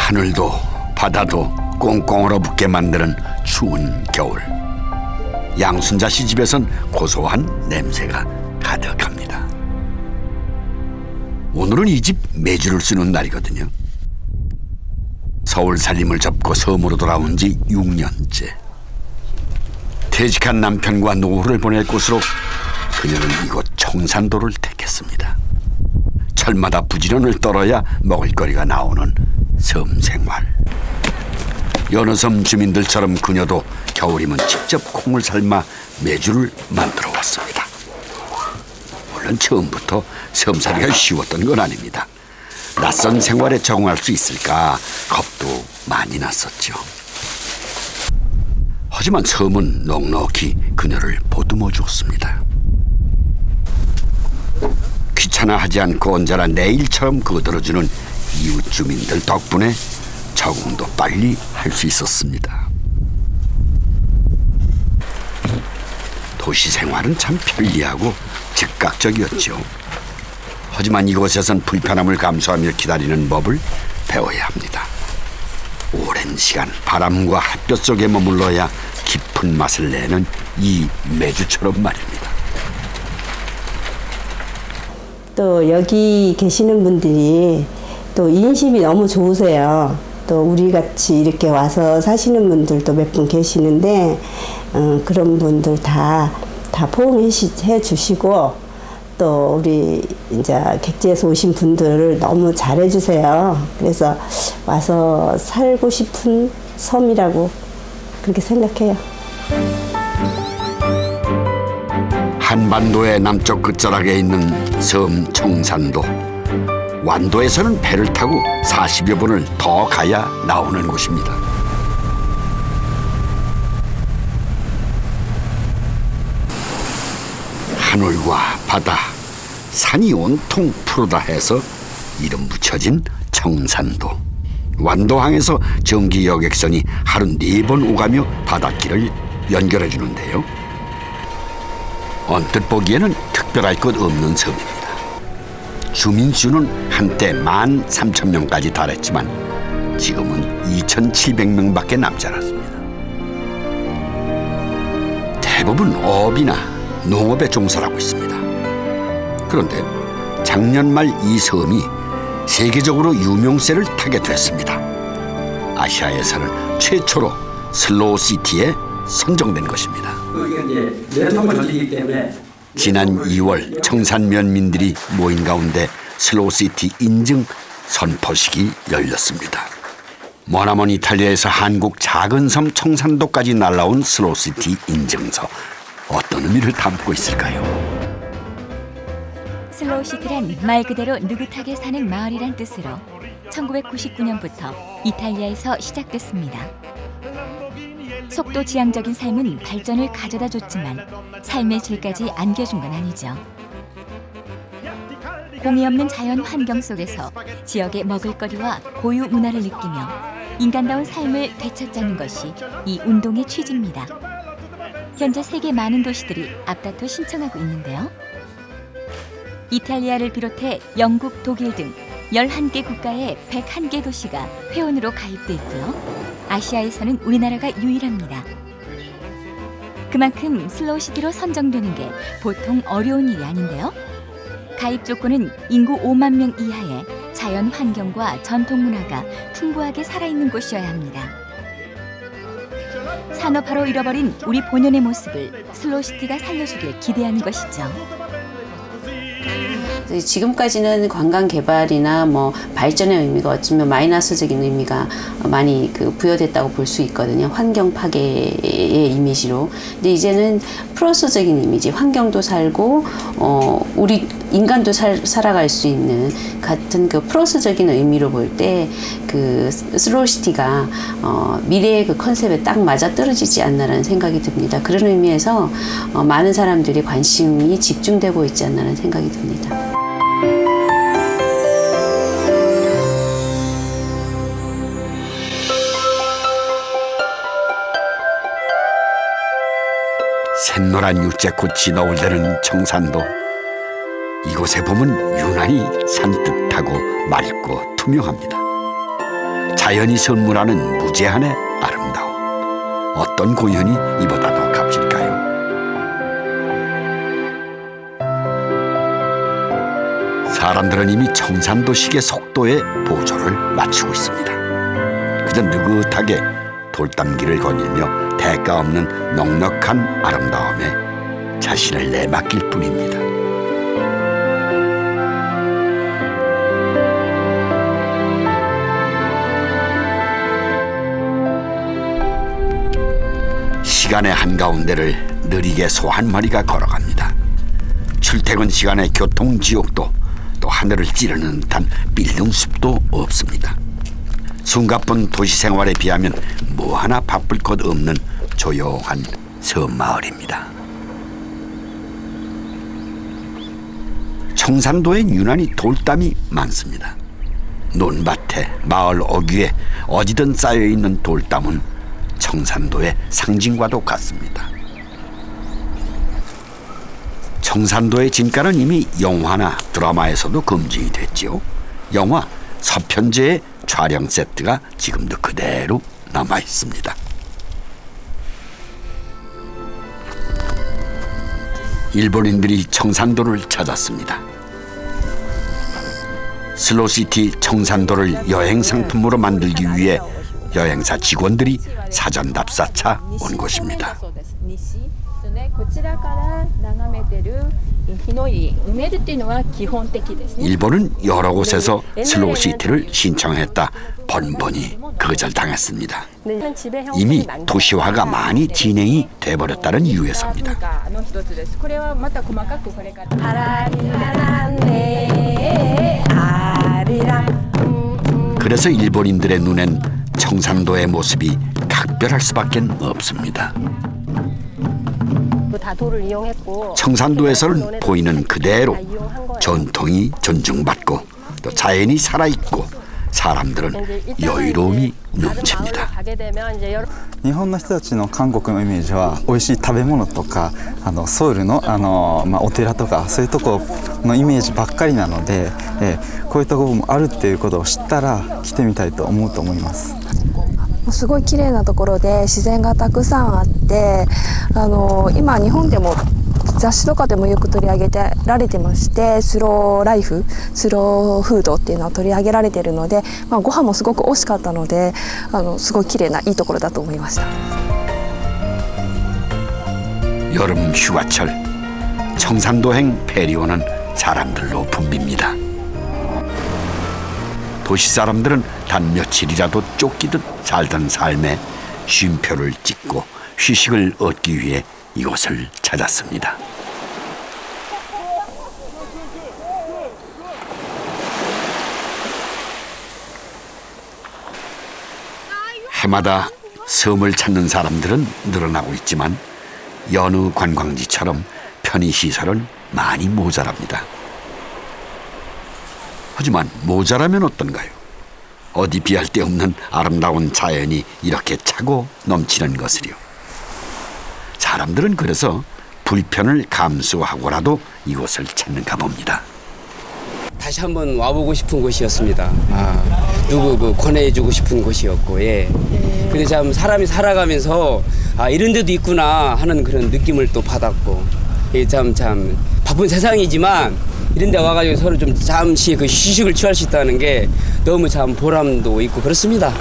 하늘도 바다도 꽁꽁 얼어붙게 만드는 추운 겨울. 양순자 씨 집에선 고소한 냄새가 가득합니다. 오늘은 이 집 매주를 쓰는 날이거든요. 서울 살림을 접고 섬으로 돌아온 지 6년째. 퇴직한 남편과 노후를 보낼 곳으로 그녀는 이곳 청산도를 택했습니다. 철마다 부지런을 떨어야 먹을거리가 나오는 섬 생활. 여느 섬 주민들처럼 그녀도 겨울이면 직접 콩을 삶아 메주를 만들어 왔습니다. 물론 처음부터 섬살이가 쉬웠던 건 아닙니다. 낯선 생활에 적응할 수 있을까 겁도 많이 났었죠. 하지만 섬은 넉넉히 그녀를 보듬어 주었습니다. 귀찮아하지 않고 언제나 내일처럼 거들어주는 이웃 주민들 덕분에 적응도 빨리 할 수 있었습니다. 도시 생활은 참 편리하고 즉각적이었죠. 하지만 이곳에선 불편함을 감수하며 기다리는 법을 배워야 합니다. 오랜 시간 바람과 햇볕 속에 머물러야 깊은 맛을 내는 이 메주처럼 말입니다. 또 여기 계시는 분들이 또 인심이 너무 좋으세요. 또 우리 같이 이렇게 와서 사시는 분들도 몇 분 계시는데 그런 분들 다 포옹해 주시고 또 우리 이제 객지에서 오신 분들을 너무 잘해 주세요. 그래서 와서 살고 싶은 섬이라고 그렇게 생각해요. 한반도의 남쪽 끝자락에 있는 섬 청산도. 완도에서는 배를 타고 40여 분을 더 가야 나오는 곳입니다. 하늘과 바다, 산이 온통 푸르다 해서 이름 붙여진 청산도. 완도항에서 전기 여객선이 하루 4번 오가며 바닷길을 연결해 주는데요. 언뜻 보기에는 특별할 것 없는 섬입니다. 주민 수는 한때 13,000명까지 달했지만 지금은 2,700명밖에 남지 않았습니다. 대부분 어업이나 농업에 종사하고 있습니다. 그런데 작년 말 이 섬이 세계적으로 유명세를 타게 됐습니다. 아시아에서는 최초로 슬로우시티에 선정된 것입니다. 이게 내통을 돌리기 때문에 지난 2월 청산 면민들이 모인 가운데 슬로우시티 인증 선포식이 열렸습니다. 머나먼 이탈리아에서 한국 작은 섬 청산도까지 날라온 슬로우시티 인증서. 어떤 의미를 담고 있을까요? 슬로우시티란 말 그대로 느긋하게 사는 마을이란 뜻으로 1999년부터 이탈리아에서 시작됐습니다. 속도 지향적인 삶은 발전을 가져다 줬지만 삶의 질까지 안겨준 건 아니죠. 공이 없는 자연 환경 속에서 지역의 먹을거리와 고유 문화를 느끼며 인간다운 삶을 되찾자는 것이 이 운동의 취지입니다. 현재 세계 많은 도시들이 앞다퉈 신청하고 있는데요. 이탈리아를 비롯해 영국, 독일 등 11개 국가의 101개 도시가 회원으로 가입돼 있고요. 아시아에서는 우리나라가 유일합니다. 그만큼 슬로우시티로 선정되는 게 보통 어려운 일이 아닌데요. 가입 조건은 인구 5만 명 이하의 자연 환경과 전통 문화가 풍부하게 살아있는 곳이어야 합니다. 산업화로 잃어버린 우리 본연의 모습을 슬로우시티가 살려주길 기대하는 것이죠. 지금까지는 관광 개발이나 발전의 의미가 어쩌면 마이너스적인 의미가 많이 부여됐다고 볼 수 있거든요. 환경 파괴의 이미지로. 근데 이제는 플러스적인 이미지, 환경도 살고 우리 인간도 살아갈 수 있는 같은 플러스적인 의미로 볼 때 슬로우시티가 미래의 컨셉에 딱 맞아 떨어지지 않나라는 생각이 듭니다. 그런 의미에서 많은 사람들이 관심이 집중되고 있지 않나라는 생각이 듭니다. 샛노란 육재꽃이 너울대는 청산도. 이곳에 보면 유난히 산뜻하고 맑고 투명합니다. 자연이 선물하는 무제한의 아름다움. 어떤 공연이 이보다 더 값일까요? 사람들은 이미 청산도식의 속도에 보조를 맞추고 있습니다. 그저 느긋하게 돌담길을 거닐며 대가 없는 넉넉한 아름다움에 자신을 내맡길 뿐입니다. 시간의 한가운데를 느리게 소 한 마리가 걸어갑니다. 출퇴근 시간의 교통지옥도 또 하늘을 찌르는 듯한 빌딩숲도 없습니다. 숨가쁜 도시 생활에 비하면 뭐 하나 바쁠 것 없는 조용한 섬마을입니다. 청산도엔 유난히 돌담이 많습니다. 논밭에 마을 어귀에 어디든 쌓여있는 돌담은 청산도의 상징과도 같습니다. 청산도의 진가는 이미 영화나 드라마에서도 검증이 됐지요. 영화 서편제의 촬영 세트가 지금도 그대로 남아 있습니다. 일본인들이 청산도를 찾았습니다. 슬로시티 청산도를 여행 상품으로 만들기 위해 여행사 직원들이 사전 답사차 온 곳입니다. 일본은 여러 곳에서 슬로우시티를 신청했다 번번이 거절당했습니다. 이미 도시화가 많이 진행이 돼버렸다는 이유에서입니다. 그래서 일본인들의 눈엔 청산도의 모습이 각별할 수밖에 없습니다. 청산도에서는 보이는 그대로 전통이 존중받고 또 자연이 살아있고 사람들은 여유로움이 넘칩니다. 日本の人たちの韓国のイメージは美味しい食べ物とかソウルのお寺とかそういうとこのイメージばっかりなので、こういうところもあるっていうことを知ったら来てみたいと思うと思います。すごい綺麗なところで自然がたくさんあって今日本でも雑誌とかでもよく取り上げてられてましてスローライフスローフードっていうのを取り上げられているので、ご飯もすごく美味しかったのですごい綺麗ないいところだと思いました。 여름 휴가철 청산도행 페리오는 사람들로 붐빕니다. 도시 사람들은 단 며칠이라도 쫓기듯 살던 삶에 쉼표를 찍고 휴식을 얻기 위해 이곳을 찾았습니다. 해마다 섬을 찾는 사람들은 늘어나고 있지만 여느 관광지처럼 편의시설은 많이 모자랍니다. 하지만 모자라면 어떤가요? 어디 비할 데 없는 아름다운 자연이 이렇게 차고 넘치는 것을요. 사람들은 그래서 불편을 감수하고라도 이곳을 찾는가 봅니다. 다시 한번 와보고 싶은 곳이었습니다. 누구 권해주고 싶은 곳이었고, 예. 근데 참 사람이 살아가면서 이런 데도 있구나 하는 그런 느낌을 또 받았고, 참 바쁜 세상이지만 이런 데 와가지고 서로 좀 잠시 그 휴식을 취할 수 있다는 게 너무 참 보람도 있고 그렇습니다.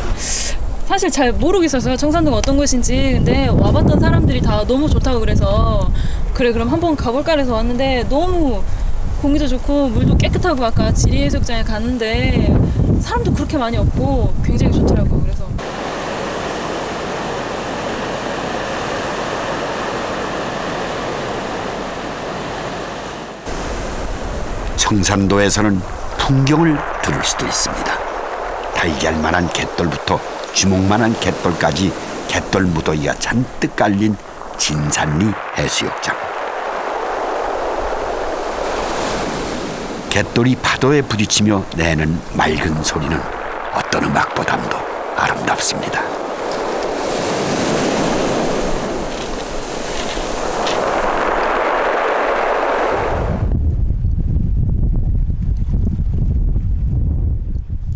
사실 잘 모르겠었어요. 청산도가 어떤 곳인지. 근데 와봤던 사람들이 다 너무 좋다고 그래서 그래 그럼 한번 가볼까 해서 왔는데 너무 공기도 좋고 물도 깨끗하고 아까 지리해수욕장에 갔는데 사람도 그렇게 많이 없고 굉장히 좋더라고요. 그래서 청산도에서는 풍경을 들을 수도 있습니다. 달걀만한 갯돌부터 주먹만한 갯돌까지 갯돌 무더기가 잔뜩 깔린 진산리 해수욕장. 갯돌이 파도에 부딪히며 내는 맑은 소리는 어떤 음악보다도 아름답습니다.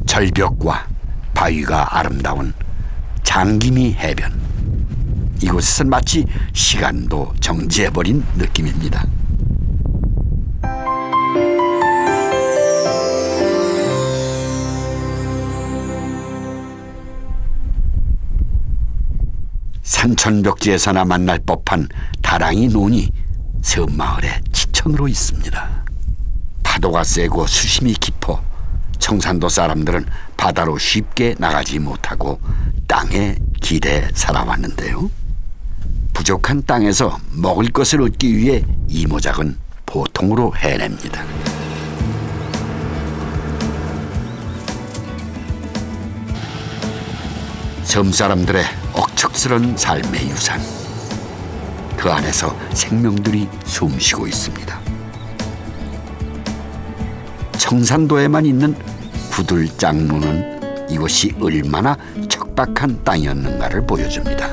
절벽과 바위가 아름다운 장기미 해변. 이곳에선 마치 시간도 정지해버린 느낌입니다. 산천벽지에서나 만날 법한 다랑이 논이 섬마을의 지천으로 있습니다. 파도가 세고 수심이 깊어 청산도 사람들은 바다로 쉽게 나가지 못하고 땅에 기대해 살아왔는데요. 부족한 땅에서 먹을 것을 얻기 위해 이모작은 보통으로 해냅니다. 섬 사람들의 억척스런 삶의 유산. 그 안에서 생명들이 숨쉬고 있습니다. 청산도에만 있는 구들장로는 이곳이 얼마나 척박한 땅이었는가를 보여줍니다.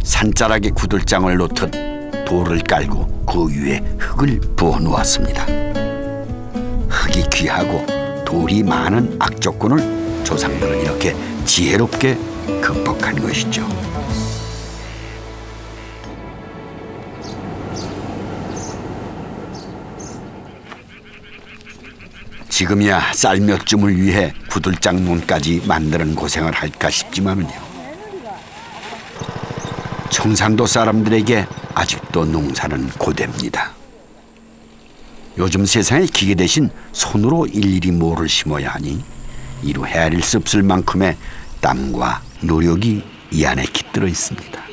산자락에 구들장을 놓듯 돌을 깔고 그 위에 흙을 부어 놓았습니다. 흙이 귀하고 돌이 많은 악조건을 조상들은 이렇게 지혜롭게 극복한 것이죠. 지금이야 쌀 몇 줌을 위해 구들장문까지 만드는 고생을 할까 싶지만은요. 청산도 사람들에게 아직도 농사는 고됩니다. 요즘 세상에 기계 대신 손으로 일일이 모를 심어야 하니 이루 헤아릴 수 없을 만큼의 땀과 노력이 이 안에 깃들어 있습니다.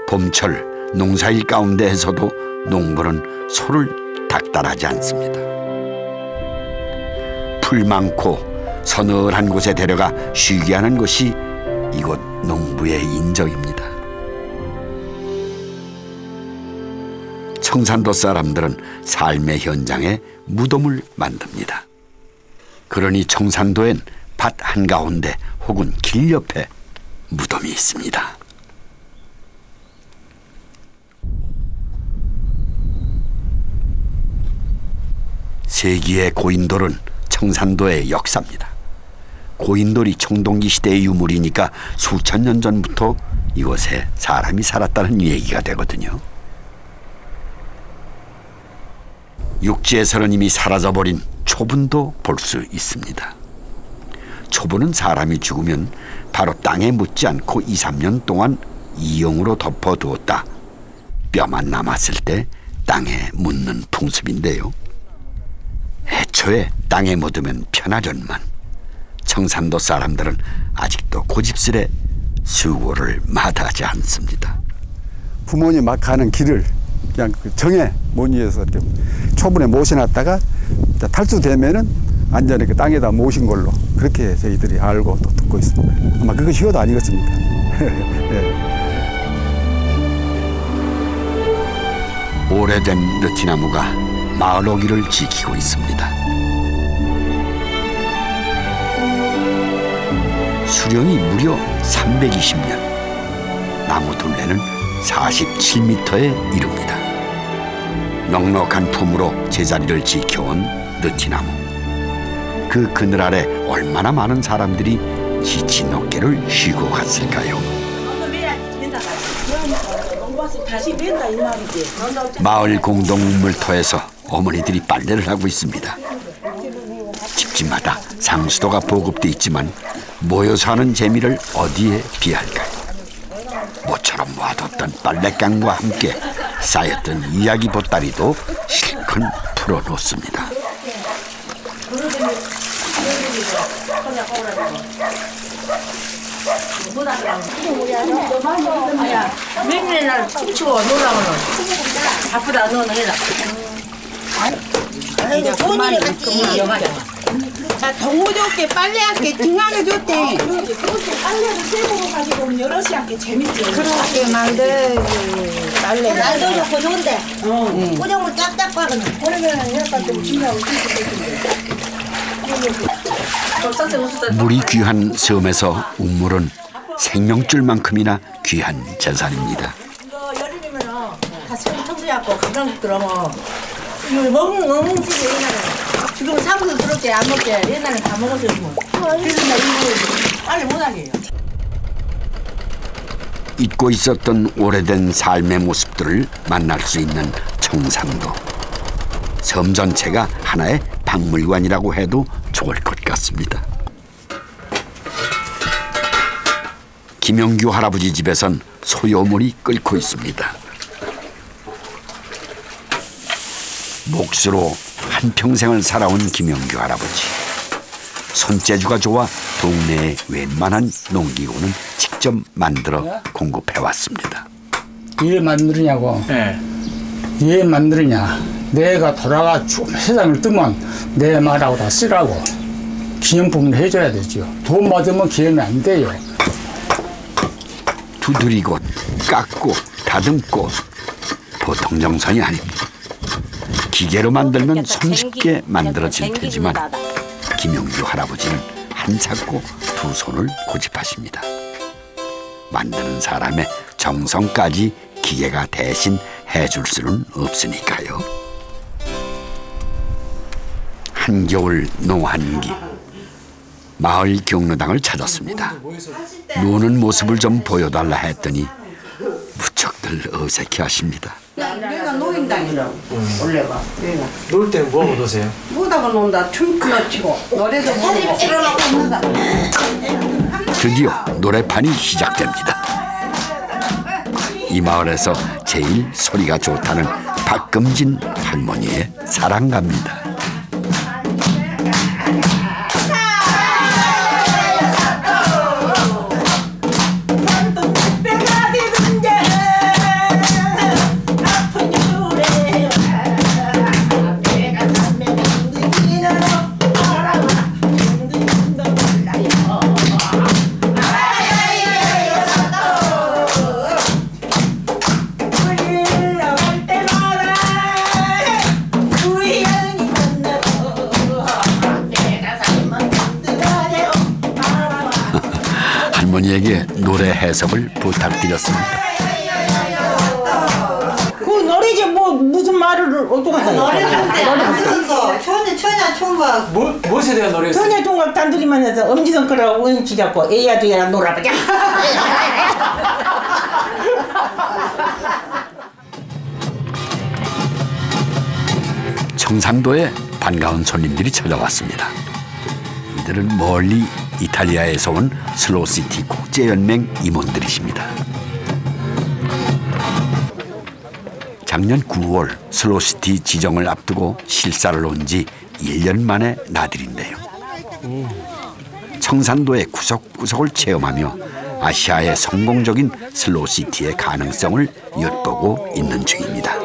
봄철 농사일 가운데에서도 농부는 소를 닥달하지 않습니다. 풀 많고 서늘한 곳에 데려가 쉬게 하는 것이 이곳 농부의 인정입니다. 청산도 사람들은 삶의 현장에 무덤을 만듭니다. 그러니 청산도엔 밭 한가운데 혹은 길 옆에 무덤이 있습니다. 세기의 고인돌은 청산도의 역사입니다. 고인돌이 청동기 시대의 유물이니까 수천 년 전부터 이곳에 사람이 살았다는 얘기가 되거든요. 육지에서는 이미 사라져버린 초분도 볼 수 있습니다. 초분은 사람이 죽으면 바로 땅에 묻지 않고 2, 3년 동안 이용으로 덮어두었다 뼈만 남았을 때 땅에 묻는 풍습인데요. 애초에 땅에 묻으면 편하련만 청산도 사람들은 아직도 고집스레 수고를 마다하지 않습니다. 부모님 막 가는 길을 그냥 정해 못 위해서 이렇게 초분에 모셔놨다가 탈수되면은 안전히 그 땅에다 모신 걸로 그렇게 저희들이 알고 또 듣고 있습니다. 아마 그것이 효도 아니겠습니까? 네. 오래된 느티나무가 마을 오기를 지키고 있습니다. 수령이 무려 320년, 나무 둘레는 47m에 이릅니다. 넉넉한 품으로 제자리를 지켜온 느티나무. 그 그늘 아래 얼마나 많은 사람들이 지친 어깨를 쉬고 갔을까요? 마을 공동 우물터에서 어머니들이 빨래를 하고 있습니다. 집집마다 상수도가 보급돼 있지만 모여서 하는 재미를 어디에 비할까요? 모처럼 와뒀던 빨랫감과 함께 쌓였던 이야기 보따리도 실컷 풀어놓습니다. 맨날 날 춤추고 놀라고는 바쁘다 너는 해라. 아이고 돈이 같이. 자 동무지 올게 빨래할게 중앙에 줬대. 빨래를 세고 가지고 여럿이 함께 재밌지. 그렇게 만들 빨래. 날도 좋고 좋은데. 꾸정을 짝짝 빠르네. 그러면 약간 좀 중요하고 물이 귀한 섬에서 우물은 생명줄만큼이나 귀한 재산입니다. 이거 여름이면은 다 손이 청소해갖고 가방 들어면 이거 먹는 집에 옛날에 지금 사무소 들을 때 안 먹게 옛날에 다 먹었어요. 그래서 나 이거 빨리 못하게. 잊고 있었던 오래된 삶의 모습들을 만날 수 있는 청산도. 섬 전체가 하나의 박물관이라고 해도 좋을 것 같습니다. 김영규 할아버지 집에선 소요물이 끓고 있습니다. 몫으로 한평생을 살아온 김영규 할아버지. 손재주가 좋아 동네의 웬만한 농기구는 직접 만들어 공급해왔습니다. 왜 만드느냐고? 네. 왜 만드느냐? 내가 돌아가 세상을 뜨면 내 말하고 다 쓰라고 기념품을 해줘야 되죠. 돈 받으면 기념이 안 돼요. 두드리고 깎고 다듬고 보통 정성이 아닙니다. 기계로 만들면 손쉽게 만들어질 테지만 김영규 할아버지는 한 잡고 두 손을 고집하십니다. 만드는 사람의 정성까지 기계가 대신 해줄 수는 없으니까요. 한겨울 농한기 마을 경로당을 찾았습니다. 노는 모습을 좀 보여달라 했더니 무척들 어색해하십니다. 내가 노인당이라고 원래가 내가 놀 때는 뭐하고 노세요? 뭐다가 논다 춤추나 치고 노래도 부르고 그러려고 합니다. 드디어 노래판이 시작됩니다. 이 마을에서 제일 소리가 좋다는 박금진 할머니의 사랑가입니다. 할머니에게 노래 해석을 부탁드렸습니다. 그 노래지 뭐 무슨 말을 어떡하다. 노래한테 천야 무엇에 대한 노래였어요? 천야 총각 단둘이만 해서 엄지손가락 우연치 잡고 애야 두야랑 놀아보자. 청산도에 반가운 손님들이 찾아왔습니다. 이들은 멀리 이탈리아에서 온 슬로우시티 국제연맹 임원들이십니다. 작년 9월 슬로우시티 지정을 앞두고 실사를 온 지 1년 만의 나들인데요. 청산도의 구석구석을 체험하며 아시아의 성공적인 슬로우시티의 가능성을 엿보고 있는 중입니다.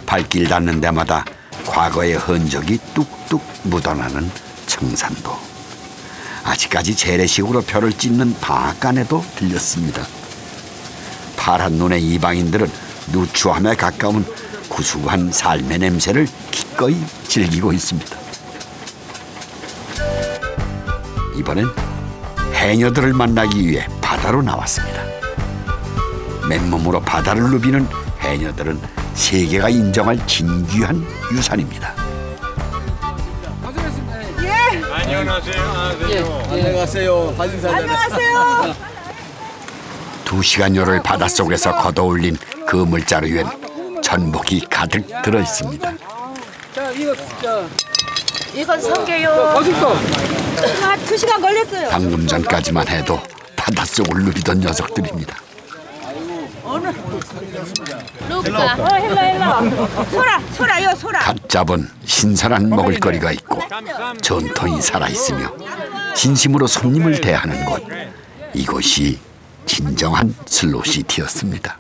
발길 닿는 데마다 과거의 흔적이 뚝뚝 묻어나는 청산도. 아직까지 재래식으로 별을 찢는 방앗간에도 들렸습니다. 파란 눈의 이방인들은 누추함에 가까운 구수한 삶의 냄새를 기꺼이 즐기고 있습니다. 이번엔 해녀들을 만나기 위해 바다로 나왔습니다. 맨몸으로 바다를 누비는 해녀들은 세계가 인정할 진귀한 유산입니다. 예. 안녕하세요. 안녕하세요. 안녕하세요. 2시간여를 바닷속에서 걷어올린 그 물자루엔 전복이 가득 들어 있습니다. 자, 이건 성게요. 맛있어. 2시간 걸렸어요. 방금 전까지만 해도 바닷속을 누비던 녀석들입니다. 루카. 헬라. 소라, 소라. 갓 잡은 신선한 먹을거리가 있고 전통이 살아있으며 진심으로 손님을 대하는 곳. 이곳이 진정한 슬로우시티였습니다.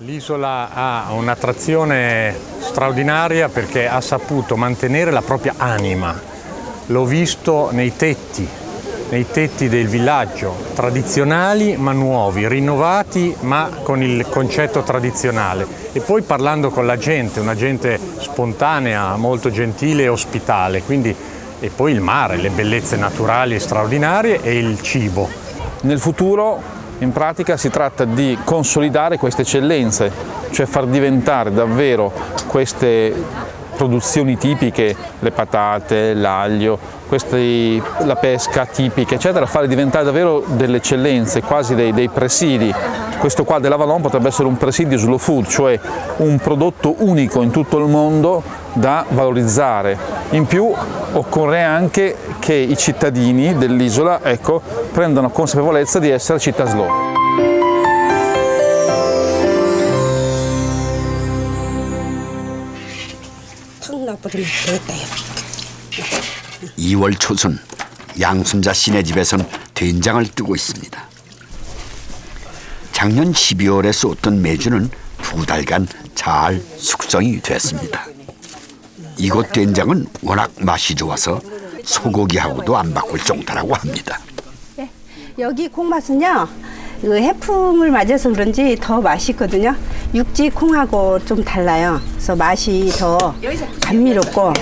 L'isola ha un'attrazione straordinaria perché ha saputo mantenere la propria anima. L'ho visto nei tetti del villaggio, tradizionali ma nuovi, rinnovati ma con il concetto tradizionale. E poi parlando con la gente, una gente spontanea, molto gentile e ospitale, quindi e poi il mare, le bellezze naturali straordinarie e il cibo. Nel futuro in pratica si tratta di consolidare queste eccellenze, cioè far diventare davvero queste produzioni tipiche, le patate, l'aglio, la pesca tipica, eccetera, farle diventare davvero delle eccellenze, quasi dei presidi. Questo qua dell'Avalon potrebbe essere un presidio slow food, cioè un prodotto unico in tutto il mondo da valorizzare. In più occorre anche che i cittadini dell'isola, ecco, prendano consapevolezza di essere città slow. 2월 초순 양순자 씨네 집에선 된장을 뜨고 있습니다. 작년 12월에 쏟던 메주는 2달간 잘 숙성이 됐습니다. 이곳 된장은 워낙 맛이 좋아서 소고기하고도 안 바꿀 정도라고 합니다. 여기 콩맛은요, 해풍을 맞아서 그런지 더 맛있거든요. 육지 콩하고 좀 달라요. 그래서 맛이 더 감미롭고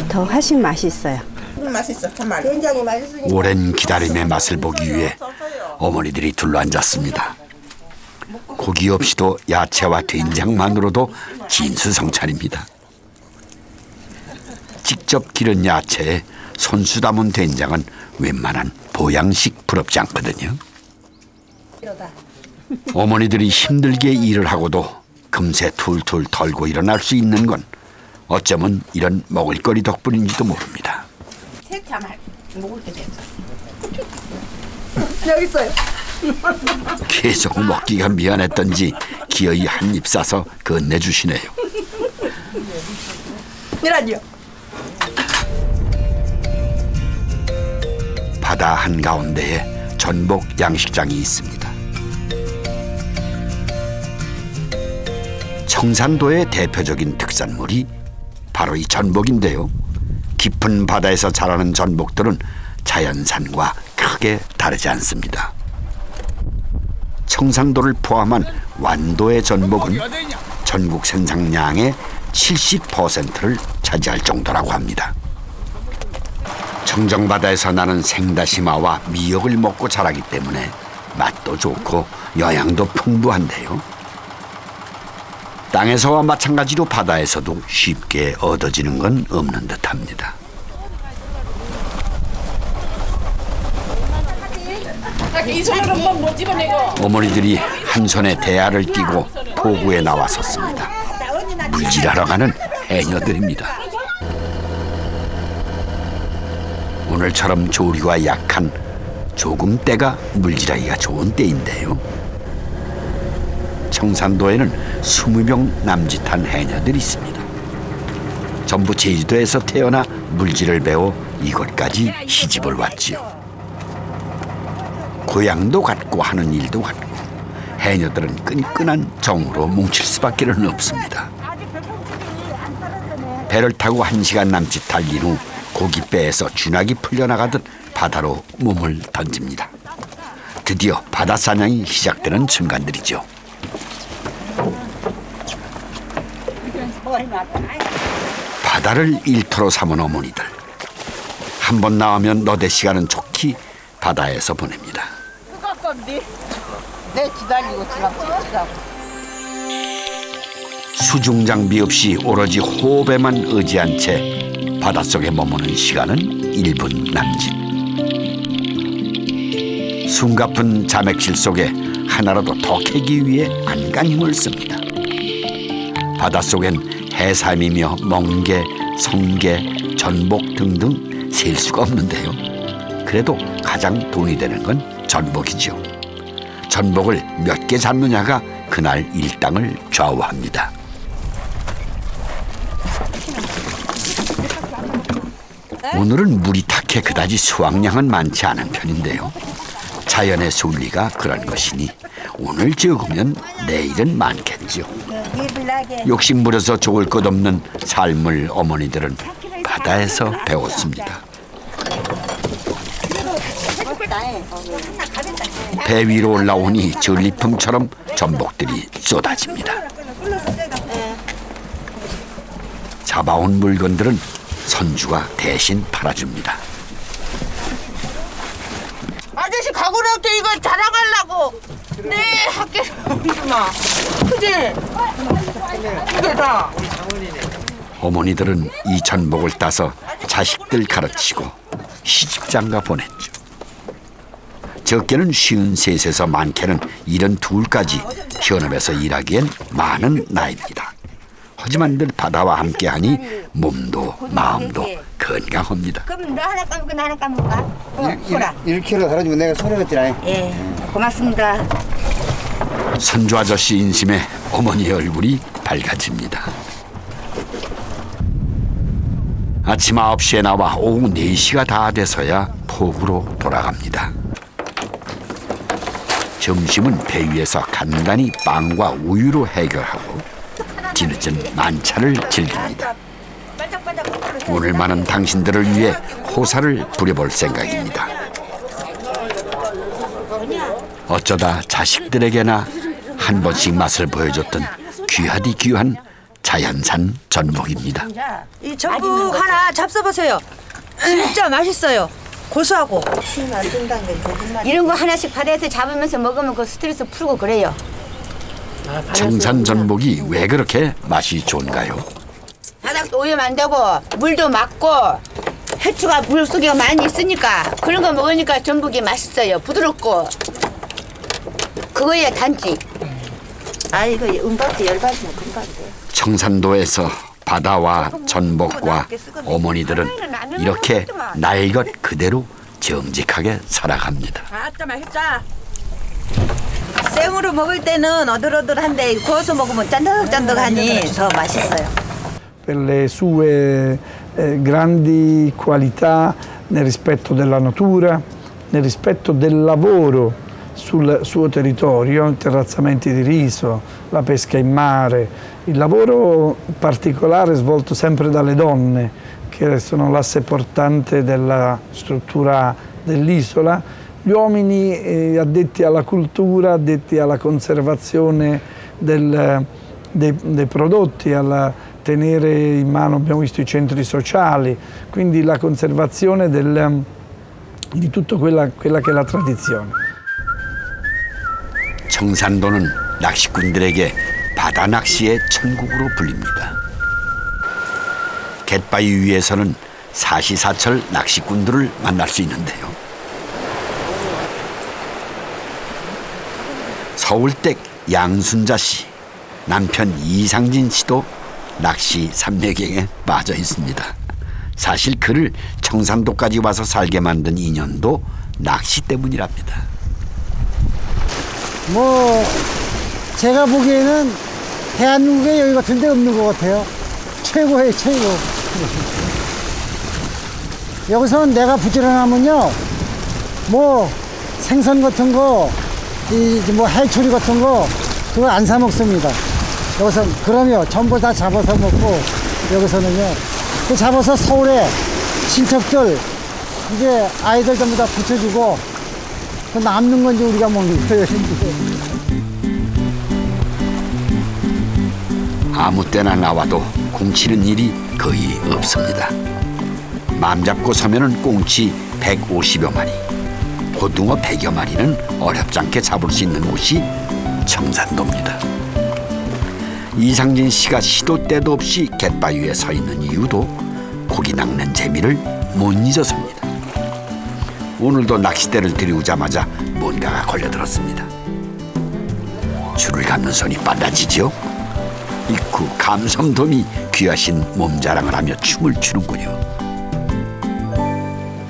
더 훨씬 맛있어요. 맛있어, 정말. 된장이 맛있으니까. 오랜 기다림의 맛을 보기 위해 어머니들이 둘러앉았습니다. 고기 없이도 야채와 된장만으로도 진수성찬입니다. 직접 기른 야채에 손수 담은 된장은 웬만한 보양식 부럽지 않거든요. 어머니들이 힘들게 일을 하고도 금세 툴툴 털고 일어날 수 있는 건 어쩌면 이런 먹을거리 덕분인지도 모릅니다. 먹을 게 됐어. 여기 있어요. 계속 먹기가 미안했던지 기어이 한 입 싸서 건네주시네요. 이라디요. 바다 한가운데에 전복 양식장이 있습니다. 청산도의 대표적인 특산물이 바로 이 전복인데요. 깊은 바다에서 자라는 전복들은 자연산과 크게 다르지 않습니다. 청산도를 포함한 완도의 전복은 전국 생산량의 70%를 차지할 정도라고 합니다. 청정바다에서 나는 생다시마와 미역을 먹고 자라기 때문에 맛도 좋고 영양도 풍부한데요. 땅에서와 마찬가지로 바다에서도 쉽게 얻어지는 건 없는 듯합니다. 어머니들이 한 손에 대야를 띄고 포구에 나와섰습니다. 물질하러 가는 해녀들입니다. 오늘처럼 조리가 약한 조금 때가 물질하기가 좋은 때인데요. 청산도에는 20명 남짓한 해녀들이 있습니다. 전부 제주도에서 태어나 물질을 배워 이곳까지 시집을 왔지요. 고향도 같고 하는 일도 같고 해녀들은 끈끈한 정으로 뭉칠 수밖에 없습니다. 배를 타고 1시간 남짓 달린 후 고깃배에서 쥐나기 풀려나가듯 바다로 몸을 던집니다. 드디어 바다 사냥이 시작되는 순간들이죠. 바다를 일터로 삼은 어머니들. 한 번 나오면 너댓 시간은 좋게 바다에서 보냅니다. 내 기다리고 지나고. 수중 장비 없이 오로지 호흡에만 의지한 채 바닷속에 머무는 시간은 1분 남짓. 숨가쁜 자맥실 속에 하나라도 더 캐기 위해 안간 힘을 씁니다. 바닷속엔 해삼이며 멍게, 성게, 전복 등등 셀 수가 없는데요. 그래도 가장 돈이 되는 건 전복이죠. 전복을 몇 개 잡느냐가 그날 일당을 좌우합니다. 오늘은 물이 탁해 그다지 수확량은 많지 않은 편인데요. 자연의 순리가 그런 것이니 오늘 적으면 내일은 많겠죠. 욕심 부려서 좋을 것 없는 삶을 어머니들은 바다에서 배웠습니다. 배 위로 올라오니 전리품처럼 전복들이 쏟아집니다. 잡아온 물건들은 선주가 대신 팔아줍니다. 아저씨 가고 날 때 이거 자랑하려고 네 할게 마 그지? 이게 다 어머니들은 이 전복을 따서 자식들 가르치고 시집장가 보냈죠. 적게는 53에서 많게는 72까지 현업에서 일하기엔 많은 나이입니다. 하지만 늘 바다와 함께하니 몸도 마음도 건강합니다. 그럼 너 하나 까먹고 나 하나 까먹을까? 1kg 달아주면 내가 손해봤잖아. 예, 고맙습니다. 선주 아저씨 인심에 어머니의 얼굴이 밝아집니다. 아침 9시에 나와 오후 4시가 다 돼서야 포구로 돌아갑니다. 점심은 배 위에서 간단히 빵과 우유로 해결하고 뒤늦은 만찬을 즐깁니다. 오늘만은 당신들을 위해 호사를 부려볼 생각입니다. 어쩌다 자식들에게나 한 번씩 맛을 보여줬던 귀하디 귀한 자연산 전복입니다. 이 전복 하나 잡숴보세요. 진짜 맛있어요. 고소하고. 이런 거 하나씩 바다에서 잡으면서 먹으면 그 스트레스 풀고 그래요. 청산 전복이 왜 그렇게 맛이 좋은가요? 바닥도 오염 안 되고 물도 맑고 해초가 물속에 많이 있으니까 그런 거 먹으니까 전복이 맛있어요. 부드럽고 그거의 단지. 아 이거 은박지 열받으면 금방 돼. 청산도에서 바다와 전복과 어머니들은 이렇게 날 것 그대로 정직하게 살아갑니다. 아따 맛있다. 생으로 먹을 때는 어들어들한데 구워서 먹으면 짠득짠득하니 더 맛있어요. Per le sue grandi qualità nel rispetto della natura, nel rispetto del lavoro sul suo territorio, terrazzamenti di riso, la pesca in mare, il lavoro particolare svolto sempre dalle donne, che sono l'asse portante della struttura dell'isola, gli uomini addetti alla cultura, addetti alla conservazione dei prodotti, alla tenere in mano, abbiamo visto i centri sociali, quindi la conservazione di tutto quella che è la tradizione. 청산도는 낚시꾼들에게 바다 낚시의 천국으로 불립니다. 갯바위 위에서는 사시사철 낚시꾼들을 만날 수 있는데요. 서울댁 양순자 씨, 남편 이상진 씨도 낚시 삼매경에 빠져 있습니다. 사실 그를 청산도까지 와서 살게 만든 인연도 낚시 때문이랍니다. 뭐 제가 보기에는 대한민국에 여기 같은 데 없는 것 같아요. 최고예요, 최고. 여기서는 내가 부지런하면요, 뭐 생선 같은 거, 뭐 해초리 같은 거 그거 안 사 먹습니다. 여기서 그러면 전부 다 잡아서 먹고 여기서는요, 그 잡아서 서울에 친척들 이제 아이들 전부 다 붙여주고 그 남는 건 이제 우리가 먹는 거예요. 아무 때나 나와도 꽁치는 일이 거의 없습니다. 맘 잡고 서면은 꽁치 150여 마리, 고등어 100여 마리는 어렵지 않게 잡을 수 있는 곳이 청산도입니다. 이상진 씨가 시도 때도 없이 갯바위에 서 있는 이유도 고기 낚는 재미를 못 잊어서입니다. 오늘도 낚싯대를 들이우자마자 뭔가가 걸려들었습니다. 줄을 감는 손이 빨라지죠. 이쿠 감성돔이 귀하신 몸자랑을 하며 춤을 추는군요.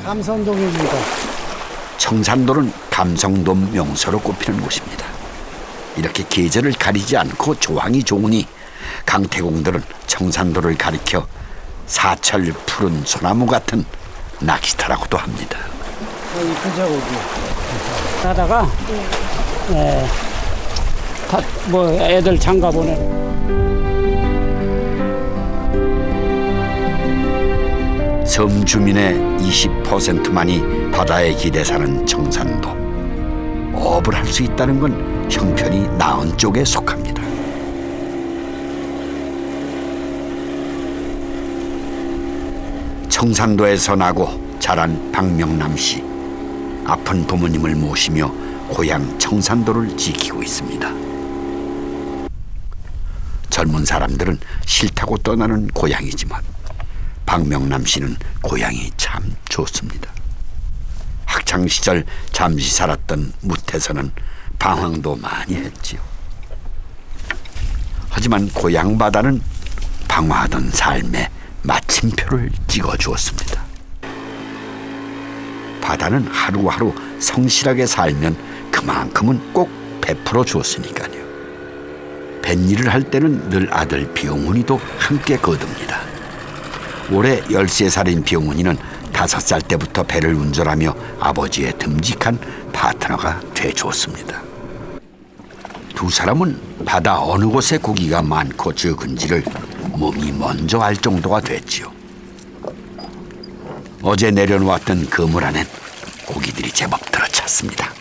감성돔입니다. 청산도는 감성돔 명소로 꼽히는 곳입니다. 이렇게 계절을 가리지 않고 조항이 좋으니 강태공들은 청산도를 가리켜 사철 푸른 소나무 같은 낚시터라고도 합니다. 이쁜 자국이. 하다가 뭐 애들 장가 보내는. 섬 주민의 20%만이 바다에 기대 사는 청산도. 업을 할 수 있다는 건 형편이 나은 쪽에 속합니다. 청산도에서 나고 자란 박명남 씨. 아픈 부모님을 모시며 고향 청산도를 지키고 있습니다. 젊은 사람들은 싫다고 떠나는 고향이지만 박명남 씨는 고향이 참 좋습니다. 학창시절 잠시 살았던 무태서는 방황도 많이 했지요. 하지만 고향 바다는 방황하던 삶에 마침표를 찍어주었습니다. 바다는 하루하루 성실하게 살면 그만큼은 꼭 베풀어 주었으니까요. 뱃일을 할 때는 늘 아들 비용훈이도 함께 거둡니다. 올해 13살인 비용훈이는 5살 때부터 배를 운전하며 아버지의 듬직한 파트너가 돼주었습니다. 두 사람은 바다 어느 곳에 고기가 많고 적은지를 몸이 먼저 알 정도가 됐지요. 어제 내려놓았던 그물 안엔 고기들이 제법 들어찼습니다.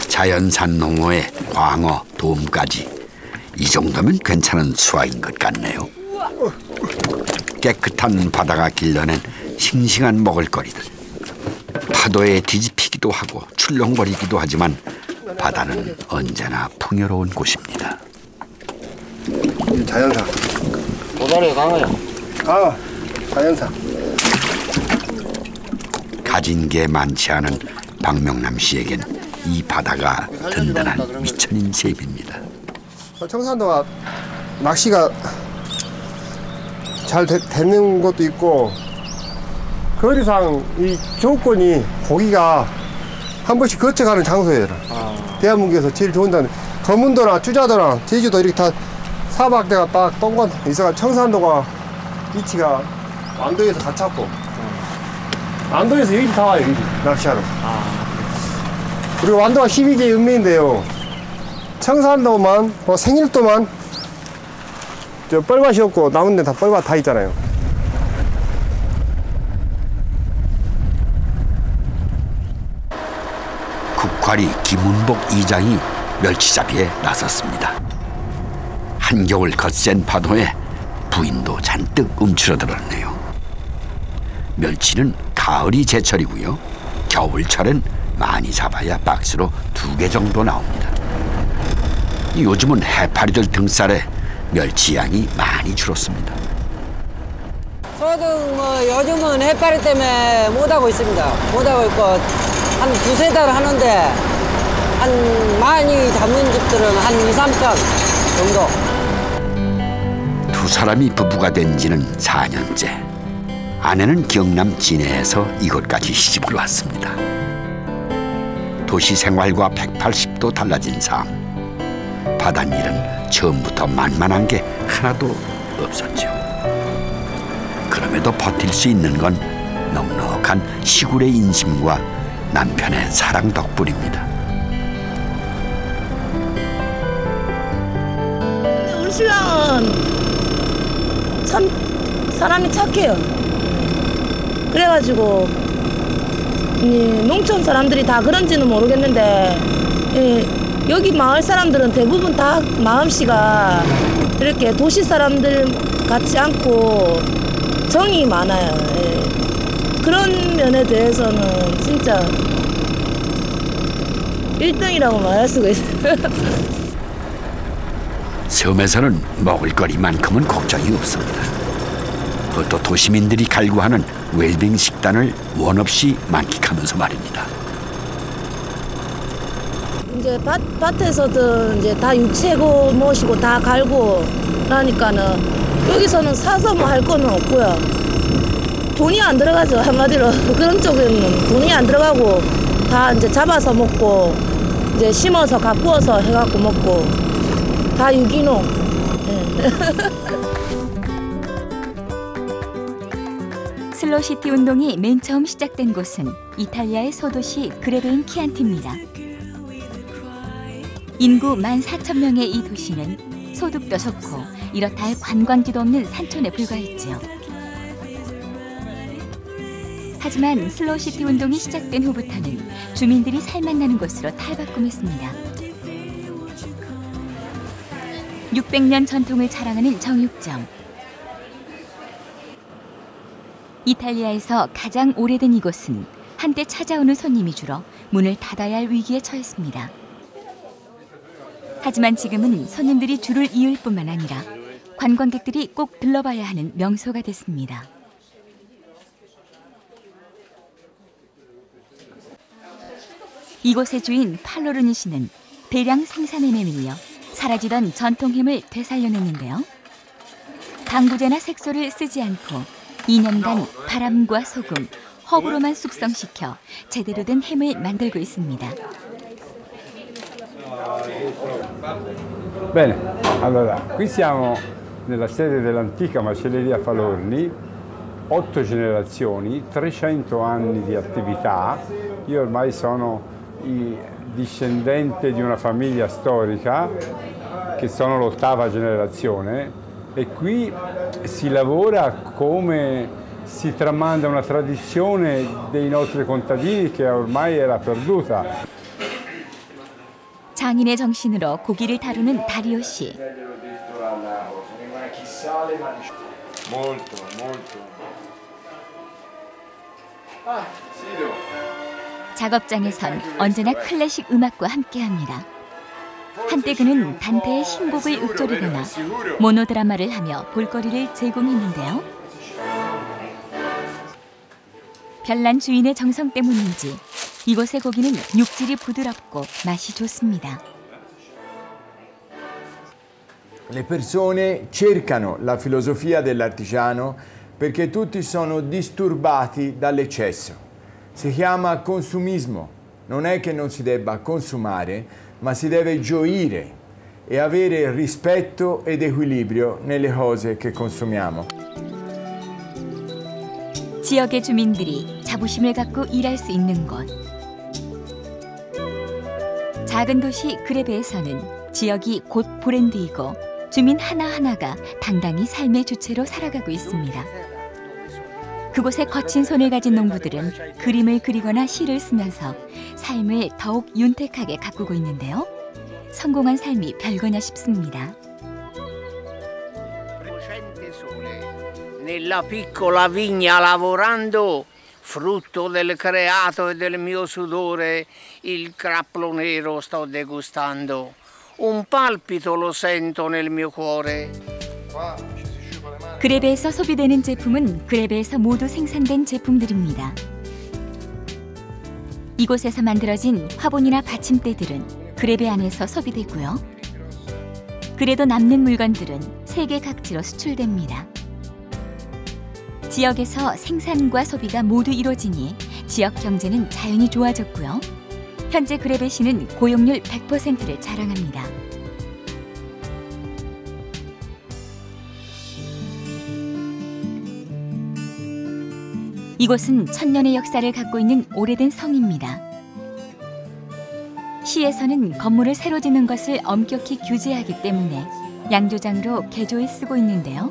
자연산 농어에 광어, 돔까지 이 정도면 괜찮은 수확인 것 같네요. 깨끗한 바다가 길러낸 싱싱한 먹을거리들. 파도에 뒤집히기도 하고 출렁거리기도 하지만 바다는 언제나 풍요로운 곳입니다. 자연산. 도다리 강어요. 강어. 자연산. 가진 게 많지 않은 박명남 씨에겐 이 바다가 든든한 미천인 셈입니다. 청산도가 낚시가 잘 되는 것도 있고 거리상 이 조건이 고기가 한 번씩 거쳐가는 장소예요. 대한민국에서 제일 좋은 데는 거문도나 주자도나 제주도 이렇게 다 사박대가 딱 동건 있어가 청산도가 위치가 안도에서 가깝고 안도에서 여기 다 와요. 여기 낚시하러. 그리고 완도가 12개 읍면인데요. 청산도만 생일도만 저 뻘밭이 없고 남은 데 다 뻘밭 다 있잖아요. 국화리 김운복 이장이 멸치잡이에 나섰습니다. 한겨울 거센 파도에 부인도 잔뜩 움츠러들었네요. 멸치는 가을이 제철이고요. 겨울철엔 많이 잡아야 박스로 2개 정도 나옵니다. 요즘은 해파리들 등살에 멸치 양이 많이 줄었습니다. 소득 요즘은 해파리 때문에 못하고 있습니다. 못하고 있고 한 2-3달 하는데 한 많이 잡는 집들은 한 2-3건 정도. 두 사람이 부부가 된 지는 4년째. 아내는 경남 진해에서 이곳까지 시집을 왔습니다. 도시 생활과 180도 달라진 삶. 바닷일은 처음부터 만만한 게 하나도 없었죠. 그럼에도 버틸 수 있는 건 넉넉한 시골의 인심과 남편의 사랑 덕분입니다. 우리 신랑은 참 사람이 착해요. 그래가지고 농촌 사람들이 다 그런지는 모르겠는데 여기 마을 사람들은 대부분 다 마음씨가 이렇게 도시 사람들 같지 않고 정이 많아요. 그런 면에 대해서는 진짜 1등이라고 말할 수가 있어요. 섬에서는 먹을거리만큼은 걱정이 없습니다. 그것도 도시민들이 갈구하는 웰빙 식단을 원 없이 만끽하면서 말입니다. 이제 밭에서든 이제 다 유채고 뭐시고 다 갈고 그러니까는 여기서는 사서 뭐 할 거는 없고요. 돈이 안 들어가죠. 한마디로 그런 쪽에는 돈이 안 들어가고 다 이제 잡아서 먹고 이제 심어서 가꾸어서 해갖고 먹고 다 유기농. 슬로시티 운동이 맨 처음 시작된 곳은 이탈리아의 소도시 그레베인 키안티입니다. 인구 14,000명의 이 도시는 소득도 좋고 이렇다 할 관광지도 없는 산촌에 불과했지요. 하지만 슬로시티 운동이 시작된 후부터는 주민들이 살맛나는 곳으로 탈바꿈했습니다. 600년 전통을 자랑하는 정육점. 이탈리아에서 가장 오래된 이곳은 한때 찾아오는 손님이 줄어 문을 닫아야 할 위기에 처했습니다. 하지만 지금은 손님들이 줄을 이을 뿐만 아니라 관광객들이 꼭 들러봐야 하는 명소가 됐습니다. 이곳의 주인 팔로르니 씨는 대량 생산에 매밀려 사라지던 전통햄을 되살려냈는데요. 방부제나 색소를 쓰지 않고 2년간 바람과 소금, 허브로만 숙성시켜 제대로 된 햄을 만들고 있습니다. Bene, allora qui siamo nella sede dell'antica macelleria Falorni, 8 generazioni, 300 anni di attività. Io ormai sono discendente di una famiglia storica, che sono l'8ª generazione, e qui si lavora come si tramanda una tradizione dei nostri contadini che ormai era perduta. 장인의 정신으로 고기를 다루는 다리오 씨. 작업장에선 언제나 클래식 음악과 함께합니다. 한때 그는 단테의 신곡을 읊조리거나 모노드라마를 하며 볼거리를 제공했는데요. 별난 주인의 정성 때문인지 이곳의 고기는 육질이 부드럽고 맛이 좋습니다. Le persone cercano la filosofia dell'artigiano perché tutti sono disturbati dall'eccesso. Si chiama consumismo, non è che non si debba consumare, ma si deve gioire e avere rispetto ed equilibrio nelle cose che consumiamo. 지역의 주민들이 자부심을 갖고 일할 수 있는 곳. 작은 도시 그레베에서는 지역이 곧 브랜드이고 주민 하나하나가 당당히 삶의 주체로 살아가고 있습니다. 그곳에 거친 손을 가진 농부들은 그림을 그리거나 시를 쓰면서 삶을 더욱 윤택하게 가꾸고 있는데요. 성공한 삶이 별거냐 싶습니다. Nella piccola vigna lavorando, frutto del creato e del mio sudore, il grappolo nero sto degustando. Un palpito lo sento nel mio cuore. 그레베에서 소비되는 제품은 그레베에서 모두 생산된 제품들입니다. 이곳에서 만들어진 화분이나 받침대들은 그레베 안에서 소비되고요. 그래도 남는 물건들은 세계 각지로 수출됩니다. 지역에서 생산과 소비가 모두 이루어지니 지역 경제는 자연히 좋아졌고요. 현재 그레베시는 고용률 100%를 자랑합니다. 이곳은 천년의 역사를 갖고 있는 오래된 성입니다. 시에서는 건물을 새로 짓는 것을 엄격히 규제하기 때문에 양조장으로 개조해 쓰고 있는데요.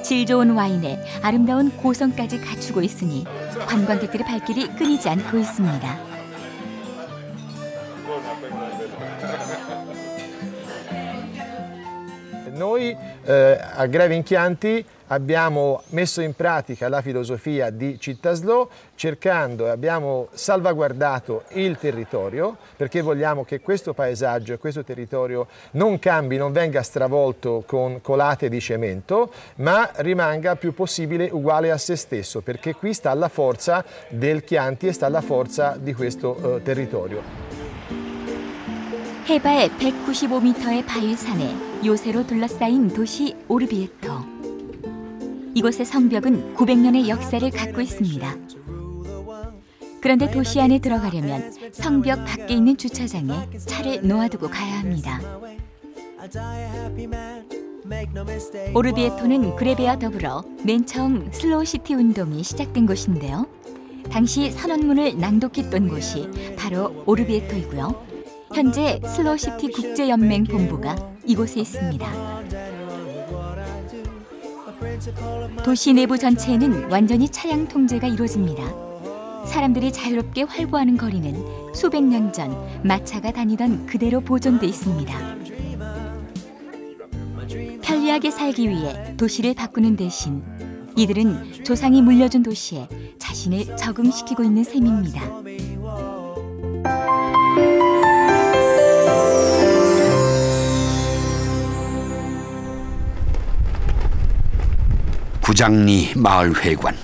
질 좋은 와인에 아름다운 고성까지 갖추고 있으니 관광객들의 발길이 끊이지 않고 있습니다. Noi a Greve in Chianti abbiamo messo in pratica la filosofia di Cittàslò cercando e abbiamo salvaguardato il territorio perché vogliamo che questo paesaggio e questo territorio non cambi, non venga stravolto con colate di cemento, ma rimanga più possibile uguale a se stesso, perché qui sta la forza del Chianti e sta la forza di questo territorio. 해발 195m의 바위산에 요새로 둘러싸인 도시 오르비에토. 이곳의 성벽은 900년의 역사를 갖고 있습니다. 그런데 도시 안에 들어가려면 성벽 밖에 있는 주차장에 차를 놓아두고 가야 합니다. 오르비에토는 그레베와 더불어 맨 처음 슬로우시티 운동이 시작된 곳인데요. 당시 선언문을 낭독했던 곳이 바로 오르비에토이고요. 현재 슬로우시티 국제연맹 본부가 이곳에 있습니다. 도시 내부 전체에는 완전히 차량 통제가 이루어집니다. 사람들이 자유롭게 활보하는 거리는 수백 년 전 마차가 다니던 그대로 보존돼 있습니다. 편리하게 살기 위해 도시를 바꾸는 대신 이들은 조상이 물려준 도시에 자신을 적응시키고 있는 셈입니다. 구장리 마을회관.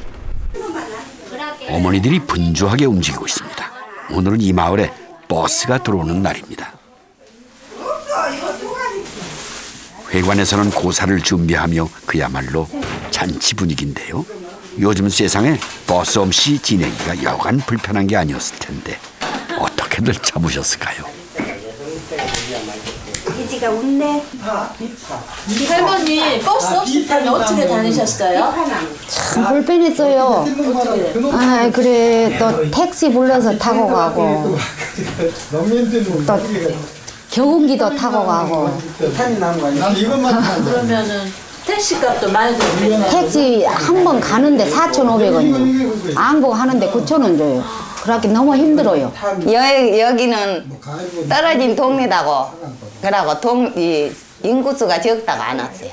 어머니들이 분주하게 움직이고 있습니다. 오늘은 이 마을에 버스가 들어오는 날입니다. 회관에서는 고사를 준비하며 그야말로 잔치 분위기인데요. 요즘 세상에 버스 없이 지내기가 여간 불편한 게 아니었을 텐데 어떻게들 참으셨을까요? 이지가 웃네. 할머니 버스 없을 때는 어떻게 다니셨어요? 참 불편했어요. 아 그래 또 택시 불러서 타고 가고 또 경운기도 타고 가고. 그러면은 택시값도 많이 들어요. 택시 한 번 가는데 4,500원이요. 왕복 하는데 9,000원 줘요. 그렇게 너무 힘들어요. 여기는 떨어진 동네다고 그러고 인구수가 적다가 안 왔어요.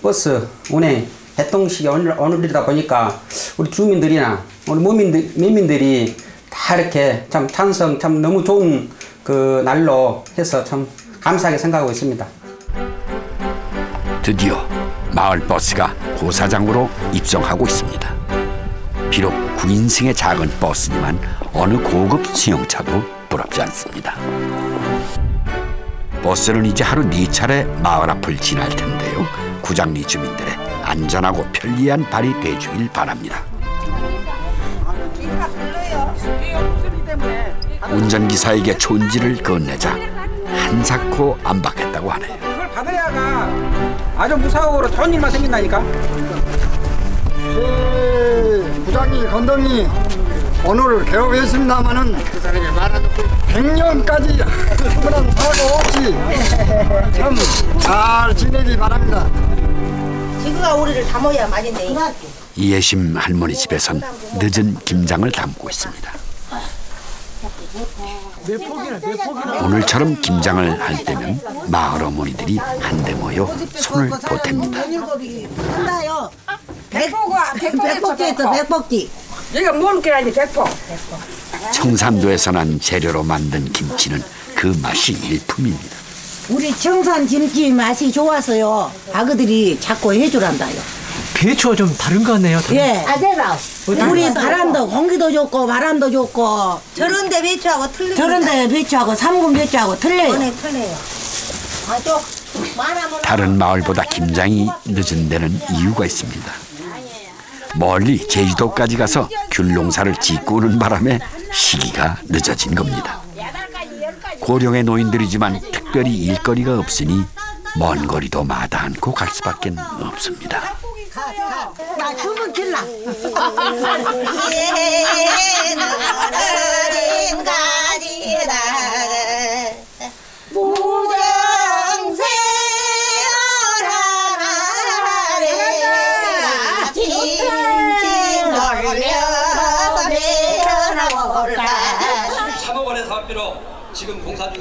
버스 운행 대통식이 오늘이다 보니까 우리 주민들이나 우리 민민들이 다 이렇게 참 찬성 참 너무 좋은 그 날로 해서 참 감사하게 생각하고 있습니다. 드디어 마을 버스가 고사장으로 입성하고 있습니다. 비록 9인승의 작은 버스지만 어느 고급 승용차도 부럽지 않습니다. 버스는 이제 하루 4차례 마을 앞을 지날 텐데요. 구장리 주민들의 안전하고 편리한 발이 되주길 바랍니다. 운전기사에게 촌지를 건네자 한사코 안 받겠다고 하네요. 그걸 받아야가 아주 무사고로 좋은 일만 생긴다니까. 구장리 건동이 오늘 개업했습니다마는 100년까지 특별한 사고 없이 참 잘 지내기 바랍니다. 지구가 우리를 담아야 말인데. 이해심 할머니 집에선 늦은 김장을 담고 있습니다. 오늘처럼 김장을 할 때면 마을 어머니들이 한데 모여 손을 보탭니다. 백복기에서 백복기. 여기가 뭔 게라니 백복. 청산도에서 난 재료로 만든 김치는 그 맛이 일품입니다. 우리 청산 김치 맛이 좋아서요. 아그들이 자꾸 해주란다요. 배추와 좀 다른 것 같네요. 예. 아대라. 우리 바람도 공기도 좋고 바람도 좋고. 저런데 배추하고 틀려요. 저런데 배추하고 삼군 배추하고 틀려요. 틀려요. 아주 다른 마을보다 김장이 늦은 데는 이유가 있습니다. 멀리 제주도까지 가서 귤 농사를 짓고 오는 바람에 시기가 늦어진 겁니다. 고령의 노인들이지만 특별히 일거리가 없으니 먼 거리도 마다 않고 갈 수밖에 없습니다. 나 주문 길라.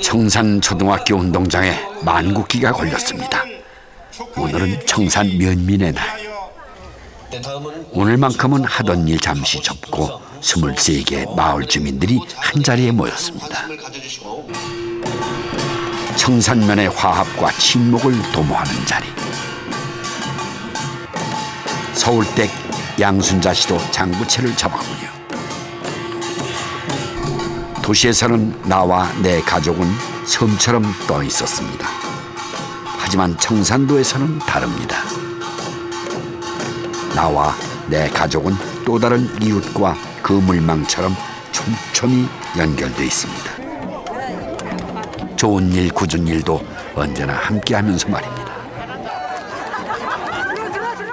청산초등학교 운동장에 만국기가 걸렸습니다. 오늘은 청산 면민의 날. 오늘만큼은 하던 일 잠시 접고 23개의 마을 주민들이 한자리에 모였습니다. 청산면의 화합과 친목을 도모하는 자리. 서울댁 양순자 씨도 장구채를 잡았군요. 도시에서는 나와 내 가족은 섬처럼 떠 있었습니다. 하지만 청산도에서는 다릅니다. 나와 내 가족은 또 다른 이웃과 그 물망처럼 촘촘히 연결돼 있습니다. 좋은 일, 굳은 일도 언제나 함께하면서 말입니다.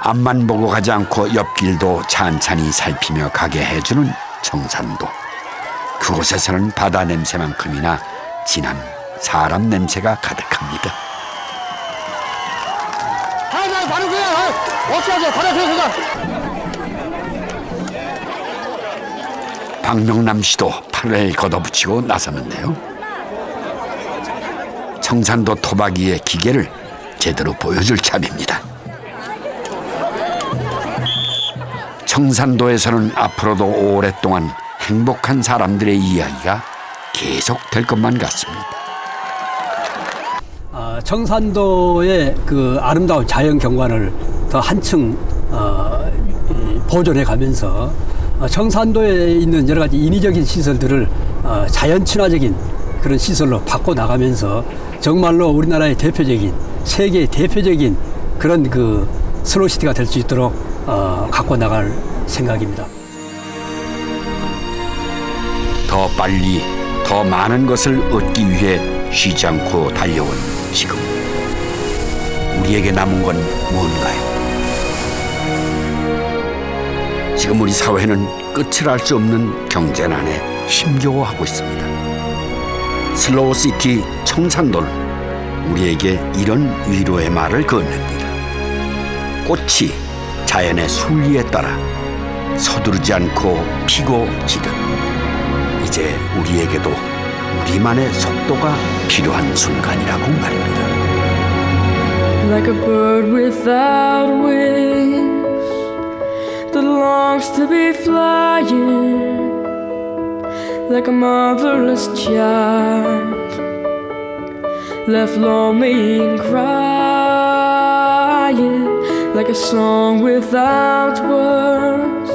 앞만 보고 가지 않고 옆길도 찬찬히 살피며 가게 해주는 청산도. 그곳에서는 바다 냄새만큼이나 진한 사람 냄새가 가득합니다. 바로 그냥 어쩌죠? 바로 그냥. 박명남 씨도 팔을 걷어붙이고 나섰는데요. 청산도 토박이의 기계를 제대로 보여줄 참입니다. 청산도에서는 앞으로도 오랫동안 행복한 사람들의 이야기가 계속될 것만 같습니다. 청산도의 그 아름다운 자연 경관을 더 한층 보존해 가면서 청산도에 있는 여러 가지 인위적인 시설들을 자연 친화적인 그런 시설로 바꿔 나가면서 정말로 우리나라의 대표적인 세계의 대표적인 그런 그 슬로우시티가 될 수 있도록 갖고 나갈 생각입니다. 더 빨리 더 많은 것을 얻기 위해 쉬지 않고 달려온 지금 우리에게 남은 건 뭔가요? 지금 우리 사회는 끝을 알 수 없는 경제난에 힘겨워하고 있습니다. 슬로우시티 청산도는 우리에게 이런 위로의 말을 건넵니다. 꽃이 자연의 순리에 따라 서두르지 않고 피고 지듯 이제 우리에게도 우리만의 속도가 필요한 순간이라고 말입니다. Like a bird without wings that longs to be flying, like a motherless child left lonely and crying, like a song without words